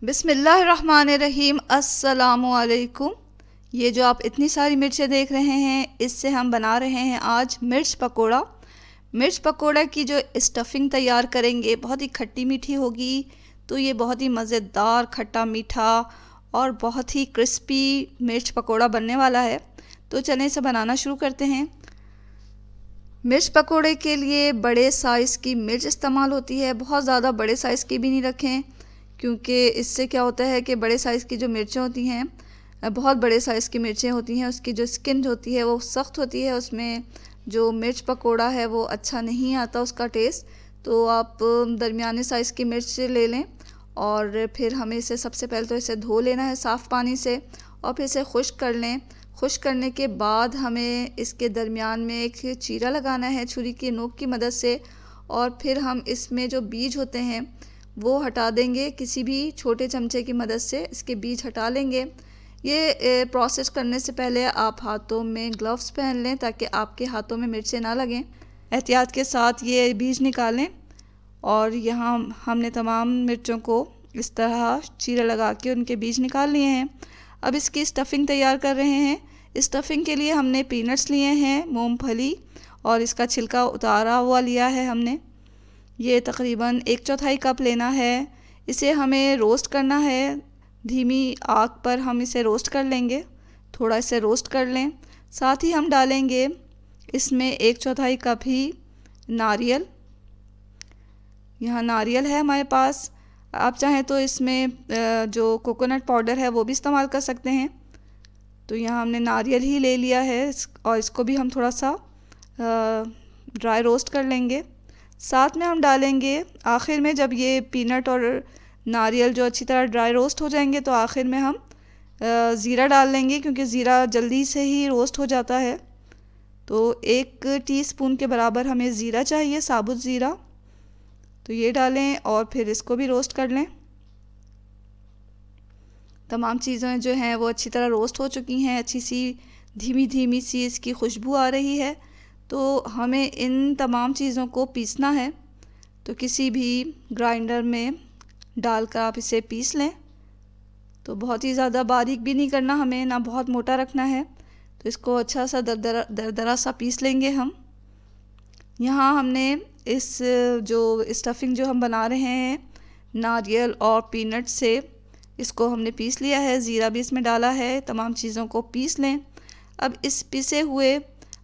बिस्मिल्लाहिर्रहमानिर्रहीम। अस्सलामुअलैकुम। ये जो आप इतनी सारी मिर्चें देख रहे हैं, इससे हम बना रहे हैं आज मिर्च पकोड़ा। मिर्च पकोड़ा की जो स्टफ़िंग तैयार करेंगे बहुत ही खट्टी मीठी होगी। तो ये बहुत ही मज़ेदार खट्टा मीठा और बहुत ही क्रिस्पी मिर्च पकोड़ा बनने वाला है। तो चलें इसे बनाना शुरू करते हैं। मिर्च पकोड़े के लिए बड़े साइज़ की मिर्च इस्तेमाल होती है। बहुत ज़्यादा बड़े साइज़ की भी नहीं रखें, क्योंकि इससे क्या होता है कि बड़े साइज़ की जो मिर्चें होती हैं, बहुत बड़े साइज़ की मिर्चें होती हैं, उसकी जो स्किन होती है वो सख्त होती है, उसमें जो मिर्च पकोड़ा है वो अच्छा नहीं आता उसका टेस्ट। तो आप दरमियाने साइज़ की मिर्च ले लें और फिर हमें इसे सबसे पहले तो इसे धो लेना है साफ़ पानी से और फिर इसे खुश्क कर लें। खुश्क करने के बाद हमें इसके दरमियान में एक चीरा लगाना है छुरी की नोक की मदद से, और फिर हम इसमें जो बीज होते हैं वो हटा देंगे। किसी भी छोटे चमचे की मदद से इसके बीज हटा लेंगे। ये प्रोसेस करने से पहले आप हाथों में ग्लव्स पहन लें ताकि आपके हाथों में मिर्चें ना लगें। एहतियात के साथ ये बीज निकालें और यहाँ हमने तमाम मिर्चों को इस तरह चीरा लगा के उनके बीज निकाल लिए हैं। अब इसकी स्टफ़िंग तैयार कर रहे हैं। स्टफ़िंग के लिए हमने पीनट्स लिए हैं, मूंगफली, और इसका छिलका उतारा हुआ लिया है हमने। ये तकरीबन 1/4 कप लेना है। इसे हमें रोस्ट करना है, धीमी आग पर हम इसे रोस्ट कर लेंगे। थोड़ा इसे रोस्ट कर लें। साथ ही हम डालेंगे इसमें 1/4 कप ही नारियल। यहाँ नारियल है हमारे पास। आप चाहें तो इसमें जो कोकोनट पाउडर है वो भी इस्तेमाल कर सकते हैं। तो यहाँ हमने नारियल ही ले लिया है और इसको भी हम थोड़ा सा ड्राई रोस्ट कर लेंगे। साथ में हम डालेंगे आखिर में, जब ये पीनट और नारियल जो अच्छी तरह ड्राई रोस्ट हो जाएंगे तो आखिर में हम ज़ीरा डाल लेंगे, क्योंकि ज़ीरा जल्दी से ही रोस्ट हो जाता है। तो 1 टीस्पून के बराबर हमें ज़ीरा चाहिए, साबुत ज़ीरा। तो ये डालें और फिर इसको भी रोस्ट कर लें। तमाम चीज़ें जो हैं वो अच्छी तरह रोस्ट हो चुकी हैं। अच्छी सी धीमी धीमी सी इसकी खुशबू आ रही है। तो हमें इन तमाम चीज़ों को पीसना है। तो किसी भी ग्राइंडर में डालकर आप इसे पीस लें। तो बहुत ही ज़्यादा बारीक भी नहीं करना हमें, ना बहुत मोटा रखना है। तो इसको अच्छा सा दरदरा सा पीस लेंगे हम। यहाँ हमने इस जो स्टफ़िंग जो हम बना रहे हैं नारियल और पीनट से, इसको हमने पीस लिया है। ज़ीरा भी इसमें डाला है। तमाम चीज़ों को पीस लें। अब इस पिसे हुए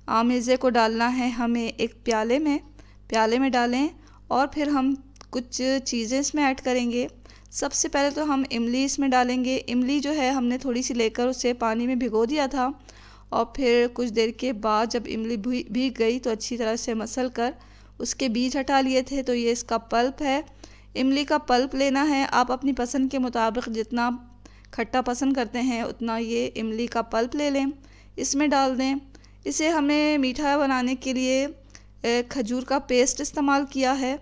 आमेज़े को डालना है हमें एक प्याले में डालें और फिर हम कुछ चीज़ें इसमें ऐड करेंगे। सबसे पहले तो हम इमली इसमें डालेंगे। इमली जो है हमने थोड़ी सी लेकर उसे पानी में भिगो दिया था और फिर कुछ देर के बाद जब इमली भीग गई तो अच्छी तरह से मसल कर उसके बीज हटा लिए थे। तो ये इसका पल्प है। इमली का पल्प लेना है। आप अपनी पसंद के मुताबिक जितना खट्टा पसंद करते हैं उतना ये इमली का पल्प ले लें, इसमें डाल दें। इसे हमें मीठा बनाने के लिए खजूर का पेस्ट इस्तेमाल किया है।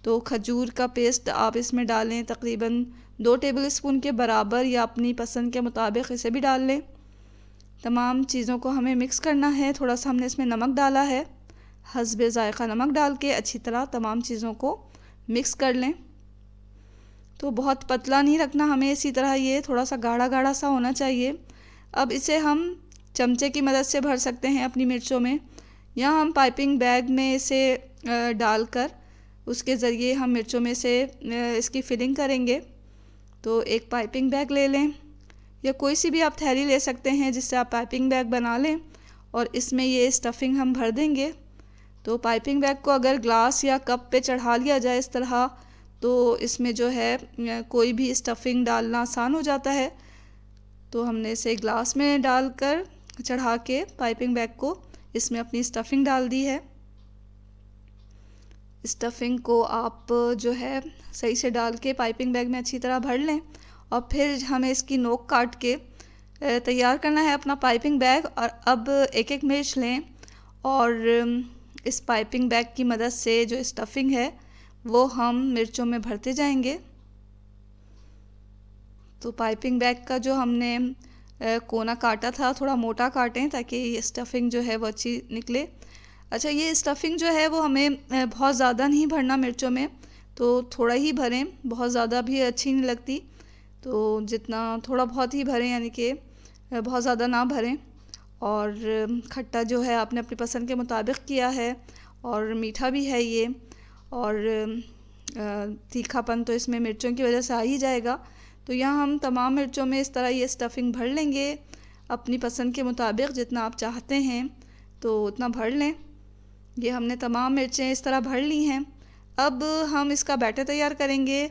तो खजूर का पेस्ट आप इसमें डालें तकरीबन 2 टेबलस्पून के बराबर, या अपनी पसंद के मुताबिक इसे भी डाल लें। तमाम चीज़ों को हमें मिक्स करना है। थोड़ा सा हमने इसमें नमक डाला है, हस्बे ज़ायक़ा नमक डाल के अच्छी तरह तमाम चीज़ों को मिक्स कर लें। तो बहुत पतला नहीं रखना हमें, इसी तरह ये थोड़ा सा गाढ़ा गाढ़ा सा होना चाहिए। अब इसे हम चमचे की मदद से भर सकते हैं अपनी मिर्चों में। यहाँ हम पाइपिंग बैग में इसे डालकर उसके ज़रिए हम मिर्चों में से इसकी फिलिंग करेंगे। तो एक पाइपिंग बैग ले लें या कोई सी भी आप थैली ले सकते हैं जिससे आप पाइपिंग बैग बना लें और इसमें ये स्टफ़िंग हम भर देंगे। तो पाइपिंग बैग को अगर ग्लास या कप पे चढ़ा लिया जाए इस तरह, तो इसमें जो है कोई भी स्टफ़िंग डालना आसान हो जाता है। तो हमने इसे ग्लास में डालकर चढ़ा के पाइपिंग बैग को इसमें अपनी स्टफ़िंग डाल दी है। स्टफ़िंग को आप जो है सही से डाल के पाइपिंग बैग में अच्छी तरह भर लें और फिर हमें इसकी नोक काट के तैयार करना है अपना पाइपिंग बैग। और अब एक एक मिर्च लें और इस पाइपिंग बैग की मदद से जो स्टफ़िंग है वो हम मिर्चों में भरते जाएंगे। तो पाइपिंग बैग का जो हमने कोना काटा था थोड़ा मोटा काटें ताकि ये स्टफ़िंग जो है वो अच्छी निकले। अच्छा, ये स्टफ़िंग जो है वो हमें बहुत ज़्यादा नहीं भरना मिर्चों में, तो थोड़ा ही भरें, बहुत ज़्यादा भी अच्छी नहीं लगती। तो जितना थोड़ा बहुत ही भरें, यानी कि बहुत ज़्यादा ना भरें। और खट्टा जो है आपने अपनी पसंद के मुताबिक किया है, और मीठा भी है ये, और तीखापन तो इसमें मिर्चों की वजह से आ ही जाएगा। तो यहाँ हम तमाम मिर्चों में इस तरह ये स्टफिंग भर लेंगे अपनी पसंद के मुताबिक, जितना आप चाहते हैं तो उतना भर लें। ये हमने तमाम मिर्चें इस तरह भर ली हैं। अब हम इसका बैटर तैयार करेंगे।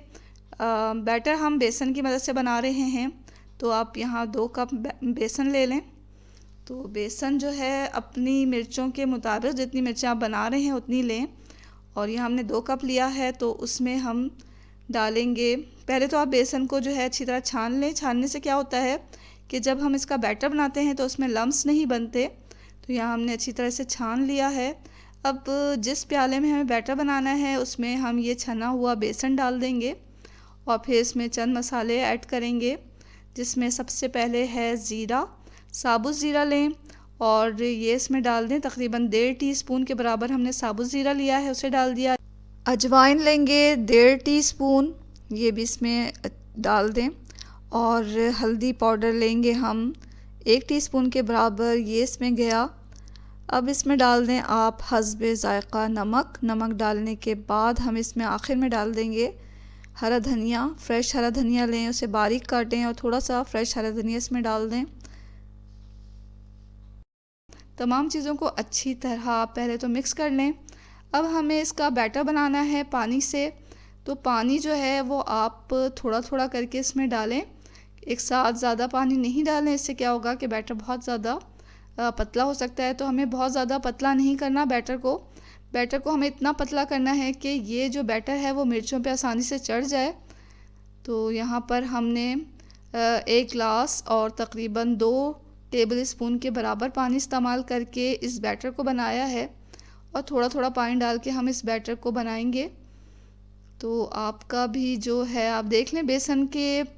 बैटर हम बेसन की मदद से बना रहे हैं, तो आप यहाँ 2 कप बेसन ले लें। तो बेसन जो है अपनी मिर्चों के मुताबिक, जितनी मिर्चें आप बना रहे हैं उतनी लें। और यहाँ हमने 2 कप लिया है, तो उसमें हम डालेंगे, पहले तो आप बेसन को जो है अच्छी तरह छान लें। छानने से क्या होता है कि जब हम इसका बैटर बनाते हैं तो उसमें लम्स नहीं बनते। तो यहाँ हमने अच्छी तरह से छान लिया है। अब जिस प्याले में हमें बैटर बनाना है उसमें हम ये छना हुआ बेसन डाल देंगे, और फिर इसमें चंद मसाले ऐड करेंगे, जिसमें सबसे पहले है ज़ीरा। साबुत ज़ीरा लें और ये इसमें डाल दें। तकरीबन 1.5 टीस्पून के बराबर हमने साबुत ज़ीरा लिया है, उसे डाल दिया। अजवाइन लेंगे 1.5 टीस्पून, ये भी इसमें डाल दें। और हल्दी पाउडर लेंगे हम 1 टीस्पून के बराबर, ये इसमें गया। अब इसमें डाल दें आप हस्बे ज़ायक़ा नमक। नमक डालने के बाद हम इसमें आखिर में डाल देंगे हरा धनिया। फ्रेश हरा धनिया लें, उसे बारीक काटें और थोड़ा सा फ्रेश हरा धनिया इसमें डाल दें। तमाम चीज़ों को अच्छी तरह पहले तो मिक्स कर लें। अब हमें इसका बैटर बनाना है पानी से। तो पानी जो है वो आप थोड़ा थोड़ा करके इसमें डालें, एक साथ ज़्यादा पानी नहीं डालें। इससे क्या होगा कि बैटर बहुत ज़्यादा पतला हो सकता है। तो हमें बहुत ज़्यादा पतला नहीं करना बैटर को। बैटर को हमें इतना पतला करना है कि ये जो बैटर है वो मिर्चों पे आसानी से चढ़ जाए। तो यहाँ पर हमने 1 गिलास और तकरीबन 2 टेबल स्पून के बराबर पानी इस्तेमाल करके इस बैटर को बनाया है, और थोड़ा थोड़ा पानी डाल के हम इस बैटर को बनाएंगे। तो आपका भी जो है आप देख लें, बेसन के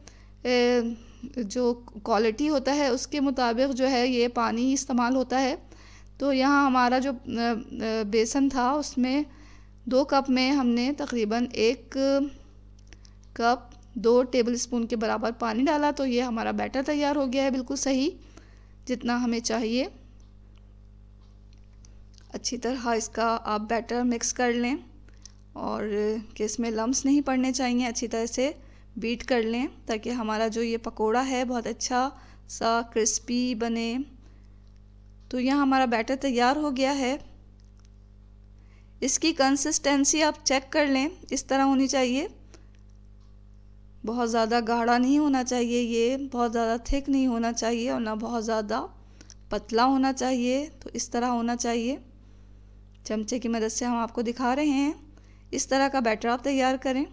जो क्वालिटी होता है उसके मुताबिक जो है ये पानी इस्तेमाल होता है। तो यहाँ हमारा जो बेसन था उसमें 2 कप में हमने तकरीबन 1 कप 2 टेबल स्पून के बराबर पानी डाला। तो ये हमारा बैटर तैयार हो गया है, बिल्कुल सही जितना हमें चाहिए। अच्छी तरह इसका आप बैटर मिक्स कर लें, और कि इसमें लम्स नहीं पड़ने चाहिए। अच्छी तरह से बीट कर लें ताकि हमारा जो ये पकोड़ा है बहुत अच्छा सा क्रिस्पी बने। तो यहाँ हमारा बैटर तैयार हो गया है। इसकी कंसिस्टेंसी आप चेक कर लें, इस तरह होनी चाहिए। बहुत ज़्यादा गाढ़ा नहीं होना चाहिए, ये बहुत ज़्यादा थिक नहीं होना चाहिए, और ना बहुत ज़्यादा पतला होना चाहिए। तो इस तरह होना चाहिए। चमचे की मदद से हम आपको दिखा रहे हैं। इस तरह का बैटर आप तैयार करें।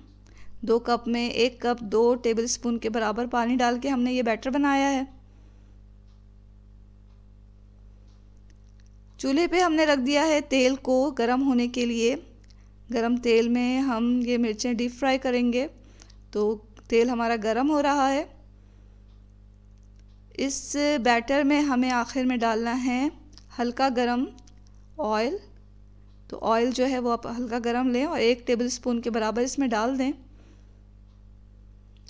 2 कप में 1 कप 2 टेबल स्पून के बराबर पानी डाल के हमने ये बैटर बनाया है। चूल्हे पे हमने रख दिया है तेल को गरम होने के लिए। गरम तेल में हम ये मिर्चें डीप फ्राई करेंगे। तो तेल हमारा गरम हो रहा है। इस बैटर में हमें आखिर में डालना है हल्का गरम ऑयल। तो ऑयल जो है वो आप हल्का गरम लें और 1 टेबल स्पून के बराबर इसमें डाल दें।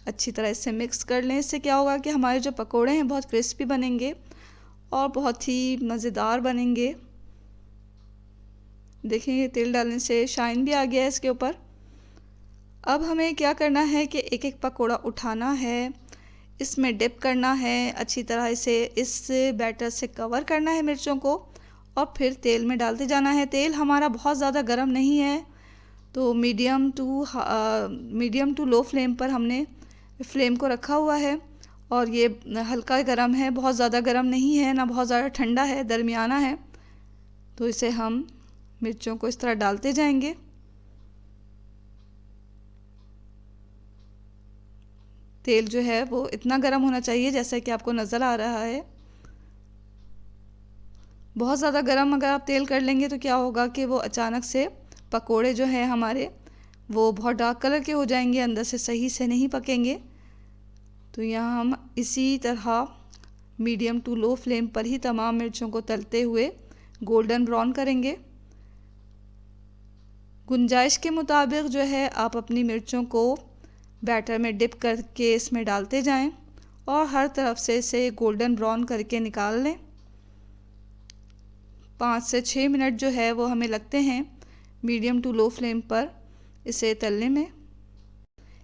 अच्छी तरह इससे मिक्स कर लें। इससे क्या होगा कि हमारे जो पकोड़े हैं बहुत क्रिस्पी बनेंगे और बहुत ही मज़ेदार बनेंगे। देखिए ये तेल डालने से शाइन भी आ गया है इसके ऊपर। अब हमें क्या करना है कि एक एक पकोड़ा उठाना है, इसमें डिप करना है, अच्छी तरह इसे इस बैटर से कवर करना है मिर्चों को, और फिर तेल में डालते जाना है। तेल हमारा बहुत ज़्यादा गर्म नहीं है, तो मीडियम टू लो फ्लेम पर हमने फ्लेम को रखा हुआ है, और ये हल्का गर्म है, बहुत ज़्यादा गर्म नहीं है ना बहुत ज़्यादा ठंडा है, दरमियाना है। तो इसे हम मिर्चों को इस तरह डालते जाएंगे। तेल जो है वो इतना गर्म होना चाहिए जैसा कि आपको नज़र आ रहा है। बहुत ज़्यादा गर्म अगर आप तेल कर लेंगे तो क्या होगा कि वो अचानक से पकोड़े जो हैं हमारे वो बहुत डार्क कलर के हो जाएंगे, अंदर से सही से नहीं पकेंगे। तो यहाँ हम इसी तरह मीडियम टू लो फ्लेम पर ही तमाम मिर्चों को तलते हुए गोल्डन ब्राउन करेंगे। गुंजाइश के मुताबिक जो है आप अपनी मिर्चों को बैटर में डिप करके इसमें डालते जाएं और हर तरफ से इसे गोल्डन ब्राउन करके निकाल लें। 5 से 6 मिनट जो है वो हमें लगते हैं मीडियम टू लो फ्लेम पर इसे तलने में।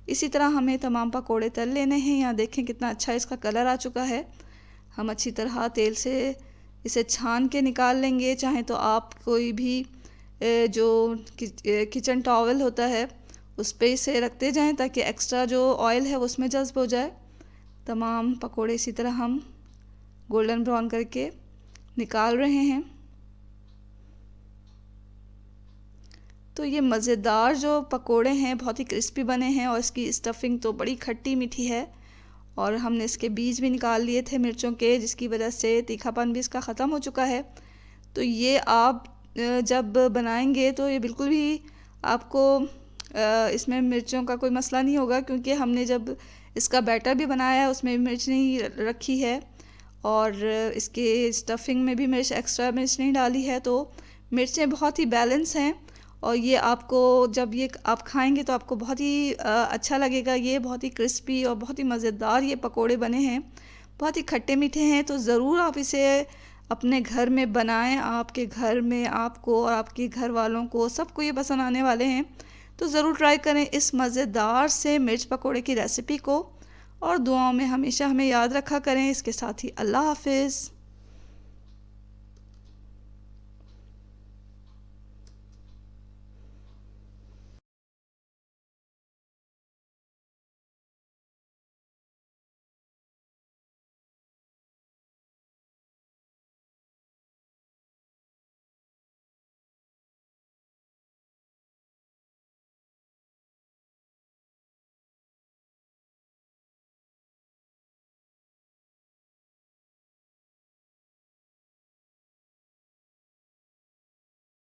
इसी तरह हमें तमाम पकोड़े तल लेने हैं। यहाँ देखें कितना अच्छा इसका कलर आ चुका है। हम अच्छी तरह तेल से इसे छान के निकाल लेंगे। चाहे तो आप कोई भी जो किचन टॉवल होता है उस पर इसे रखते जाएं ताकि एक्स्ट्रा जो ऑयल है वो उसमें जज्ब हो जाए। तमाम पकोड़े इसी तरह हम गोल्डन ब्राउन करके निकाल रहे हैं। तो ये मज़ेदार जो पकोड़े हैं बहुत ही क्रिस्पी बने हैं और इसकी स्टफिंग तो बड़ी खट्टी मीठी है। और हमने इसके बीज भी निकाल लिए थे मिर्चों के, जिसकी वजह से तीखापन भी इसका ख़त्म हो चुका है। तो ये आप जब बनाएंगे तो ये बिल्कुल भी आपको इसमें मिर्चों का कोई मसला नहीं होगा, क्योंकि हमने जब इसका बैटर भी बनाया है उसमें मिर्च नहीं रखी है और इसके स्टफिंग में भी मिर्च एक्स्ट्रा मिर्च नहीं डाली है। तो मिर्चें बहुत ही बैलेंस हैं और ये आपको जब ये आप खाएंगे तो आपको बहुत ही अच्छा लगेगा। ये बहुत ही क्रिस्पी और बहुत ही मज़ेदार ये पकोड़े बने हैं, बहुत ही खट्टे मीठे हैं। तो ज़रूर आप इसे अपने घर में बनाएं। आपके घर में आपको और आपके घर वालों को सबको ये पसंद आने वाले हैं। तो ज़रूर ट्राई करें इस मज़ेदार से मिर्च पकोड़े की रेसिपी को और दुआओं में हमेशा हमें याद रखा करें। इसके साथ ही अल्लाह हाफिज़।